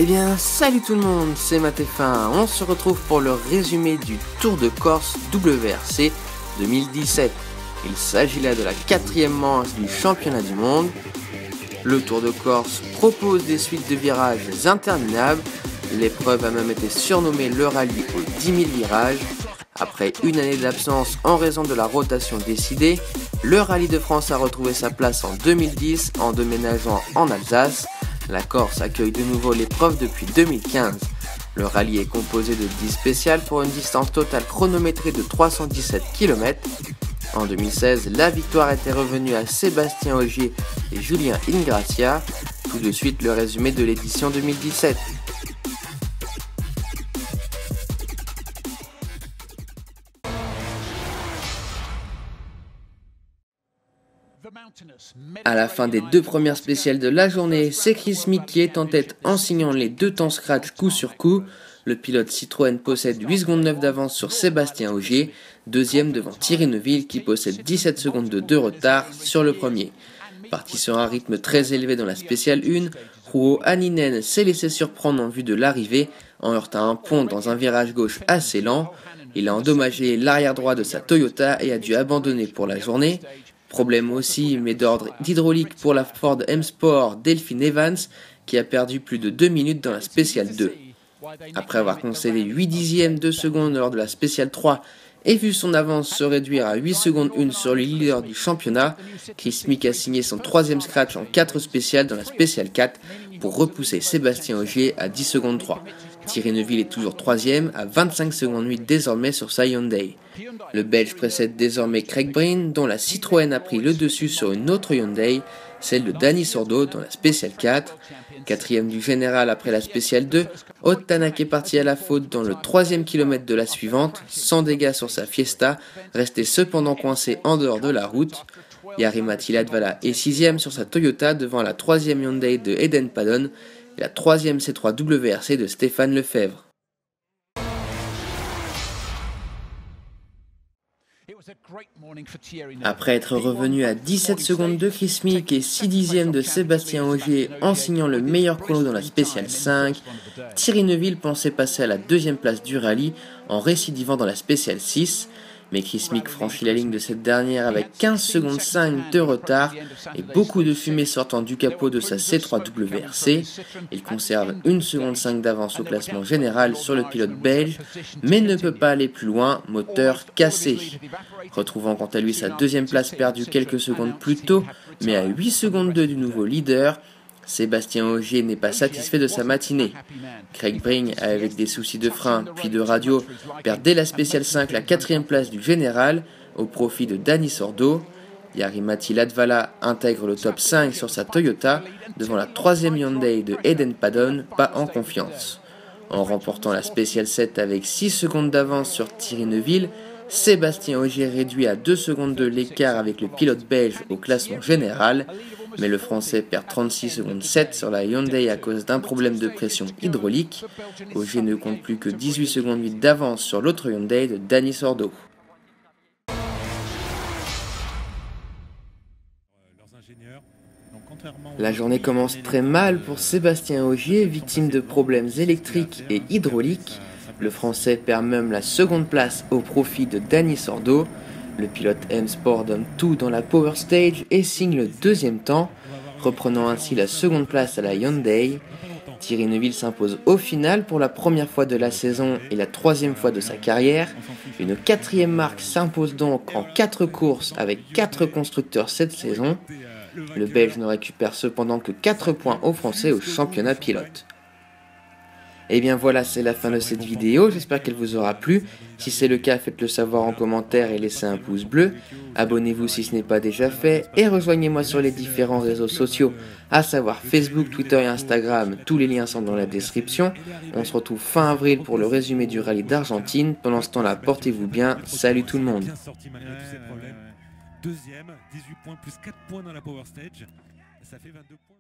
Eh bien, salut tout le monde, c'est Mattefin. On se retrouve pour le résumé du Tour de Corse WRC 2017. Il s'agit là de la 4e manche du championnat du monde. Le Tour de Corse propose des suites de virages interminables. L'épreuve a même été surnommée le rallye aux 10 000 virages. Après une année d'absence en raison de la rotation décidée, le rallye de France a retrouvé sa place en 2010 en déménageant en Alsace. La Corse accueille de nouveau l'épreuve depuis 2015. Le rallye est composé de 10 spéciales pour une distance totale chronométrée de 317 km. En 2016, la victoire était revenue à Sébastien Ogier et Julien Ingrassia. Tout de suite le résumé de l'édition 2017. À la fin des 2 premières spéciales de la journée, c'est Chris Mick qui est en tête en signant les 2 temps scratch coup sur coup. Le pilote Citroën possède 8 secondes 9 d'avance sur Sébastien Ogier, deuxième devant Thierry Neuville qui possède 17 secondes de retard sur le premier. Parti sur un rythme très élevé dans la spéciale 1, Rouault Anninen s'est laissé surprendre en vue de l'arrivée en heurtant un pont dans un virage gauche assez lent. Il a endommagé l'arrière droit de sa Toyota et a dû abandonner pour la journée. Problème aussi, mais d'ordre hydraulique pour la Ford M-Sport Delphine Evans qui a perdu plus de 2 minutes dans la spéciale 2. Après avoir concédé 8 dixièmes de seconde lors de la spéciale 3 et vu son avance se réduire à 8 secondes 1 sur le leader du championnat, Chris Mick a signé son 3e scratch en 4 spéciales dans la spéciale 4 pour repousser Sébastien Ogier à 10 secondes 3. Thierry Neuville est toujours 3e à 25 secondes 8 désormais sur sa Hyundai. Le Belge précède désormais Craig Breen dont la Citroën a pris le dessus sur une autre Hyundai, celle de Dani Sordo dans la spéciale 4. 4e du général après la spéciale 2, Ott Tanak est parti à la faute dans le 3e kilomètre de la suivante, sans dégâts sur sa Fiesta, resté cependant coincé en dehors de la route. Jari-Matti Latvala est 6e sur sa Toyota devant la 3e Hyundai de Eden Padon et la 3e C3 WRC de Stéphane Lefebvre. Après être revenu à 17 secondes de Chris Mick et 6 dixièmes de Sébastien Ogier en signant le meilleur chrono dans la spéciale 5, Thierry Neuville pensait passer à la 2e place du rallye en récidivant dans la spéciale 6, mais Chris Mick franchit la ligne de cette dernière avec 15 secondes 5 de retard et beaucoup de fumée sortant du capot de sa C3 WRC. Il conserve 1 seconde 5 d'avance au classement général sur le pilote belge, mais ne peut pas aller plus loin, moteur cassé. Retrouvant quant à lui sa 2e place perdue quelques secondes plus tôt, mais à 8 secondes 2 du nouveau leader, Sébastien Ogier n'est pas satisfait de sa matinée. Craig Breen, avec des soucis de frein puis de radio, perd dès la spéciale 5 la 4e place du général au profit de Dani Sordo. Jari-Matti Latvala intègre le top 5 sur sa Toyota devant la 3e Hyundai de Eden Padon, pas en confiance. En remportant la spéciale 7 avec 6 secondes d'avance sur Thierry Neuville, Sébastien Ogier réduit à 2 secondes de l'écart avec le pilote belge au classement général, mais le français perd 36 secondes 7 sur la Hyundai à cause d'un problème de pression hydraulique. Ogier ne compte plus que 18 secondes 8 d'avance sur l'autre Hyundai de Dani Sordo. La journée commence très mal pour Sébastien Ogier, victime de problèmes électriques et hydrauliques. Le français perd même la 2e place au profit de Dani Sordo. Le pilote M-Sport donne tout dans la Power Stage et signe le 2e temps, reprenant ainsi la 2e place à la Hyundai. Thierry Neuville s'impose au final pour la première fois de la saison et la 3e fois de sa carrière. Une 4e marque s'impose donc en 4 courses avec 4 constructeurs cette saison. Le Belge ne récupère cependant que 4 points aux Français au championnat pilote. Et bien voilà, c'est la fin de cette vidéo, j'espère qu'elle vous aura plu. Si c'est le cas, faites-le savoir en commentaire et laissez un pouce bleu. Abonnez-vous si ce n'est pas déjà fait et rejoignez-moi sur les différents réseaux sociaux, à savoir Facebook, Twitter et Instagram, tous les liens sont dans la description. On se retrouve fin avril pour le résumé du rallye d'Argentine. Pendant ce temps-là, portez-vous bien, salut tout le monde. Deuxième, 18 points plus 4 points dans la Power Stage, ça fait 22 points.